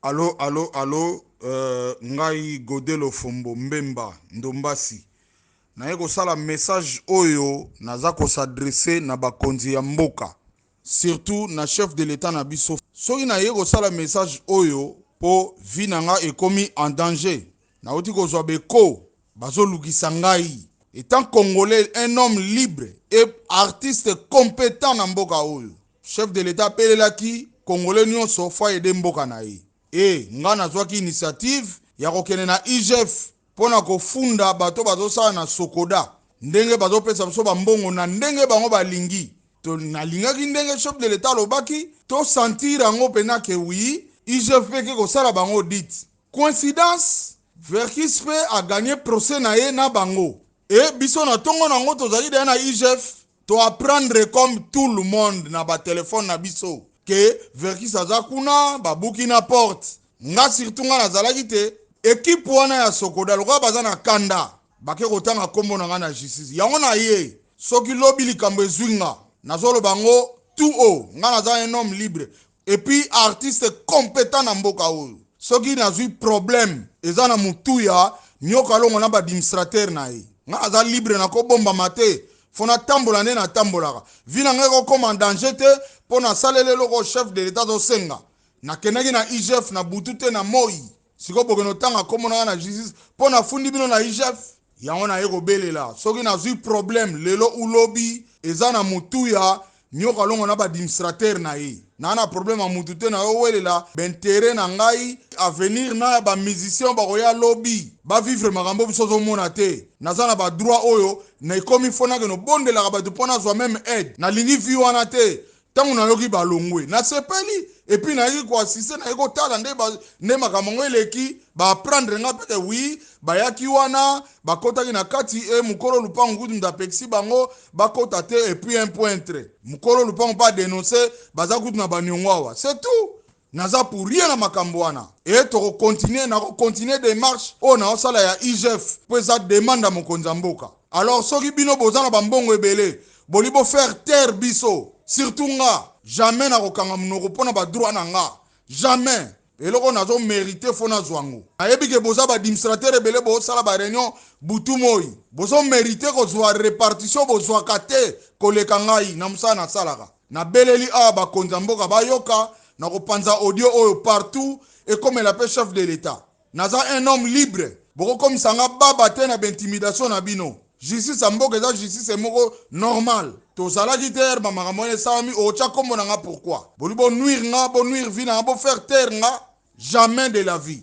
Allo, ngai Godelo Fombo Mbemba Ndombasi. Naye kosala message oyo naza s'adresser na bakonzi ya mboka. Surtout na chef de l'état na biso. Soki naye kosala message oyo po vi nanga ekomi en danger. Na oti kozwa beko bazo lukisa ngai. Étant congolais, un homme libre et artiste compétent na mboka oyo. Chef de l'état pelelaki congolais nyonso fo ede mboka na ye. Nga nazwaki initiative ya kokene na IGF pona kofunda bato bazosala na Sokoda ndenge bazopesa biso bambongo na ndenge bango balingi. To nalingaki ndenge chef de l'état lobaki to sentir yango pena ke oui IGF peke kosala bango dit. Coïncidence, Verkis pe a gagné procès na ye na bango. Biso na tongo nango tozali de na IGF to apprendre comme tout le monde na ba téléphone na biso que Verkis aza kuna babuki na porte. Nga surtout nga nazalaki te équipe wana ya Sokoda lokwa baza na kanda bake kotanga kombo na nga na justice. Yango na ye soki lobi likambo ezwinga nazolo bango tout haut. Nga naza un homme libre et puis artiste compétent na mboka oyo. Soki nazwi problème eza na mutuya nyoka longo na ba administrateur na ye. Nga aza libre na ko bomba mate fona tambola nde na tambolaka. Vina ngeko koma en danger te pona salele loko chef de l'état do senga. Na kenaki na IGF na butute na moi. Siko bokeno tanga komona na justice pona fundi bino na IGF. Yango na yeko belela. Soki na zui problème lelo ulobi eza na mutuya nyoka longo na ba administrateur na ye. Na problème a mutute na yo welela bentere na ngai avenir na ba musicien ba koya lobby ba vivre makambo bisozo mona te naza na ba droit oyo na ikomi fona ke no bondela ba pona zwa même aide na lingi vi wana te tangu na yoki ba longwe na sepeli et puis na yiki ko assister na yiko tala nde makambo eleki ba prendre nga pete oui ba yaki wana ba kotaki na kati mukolo lupango kutu ndapexi bango ba kota te et puis un pointre mukolo lupango pas dénoncer baza kutu na banyongwawa c'est tout naza pour rien na makambo wana et to continuer démarche o na osala ya IGF po eza demande mokonzi mboka. Alors soki bino bozana bambongo ebele bolibo faire taire biso surtout nga jamais na kokanga munoko pona ba droit na nga jamais eloko nazo mériter fona zwango ayebi ke boza ba administrateur ebele bo sala ba réunion butu moi bozo mériter ko zwa répartition bozwa kate koleka ngai na musala na salaka na beleli a ba konza mboka ba yoka na kopanza audio oyo partout et comme la paix chef de l'état naza un homme libre boko comme sanga baba te na intimidation na bino justice mboka eza justice moko normal to sala kiter ba makamone sami o cha kombo na nga pourquoi boli bo nuire nga bo nuire vina bo faire taire nga jamais de la vie.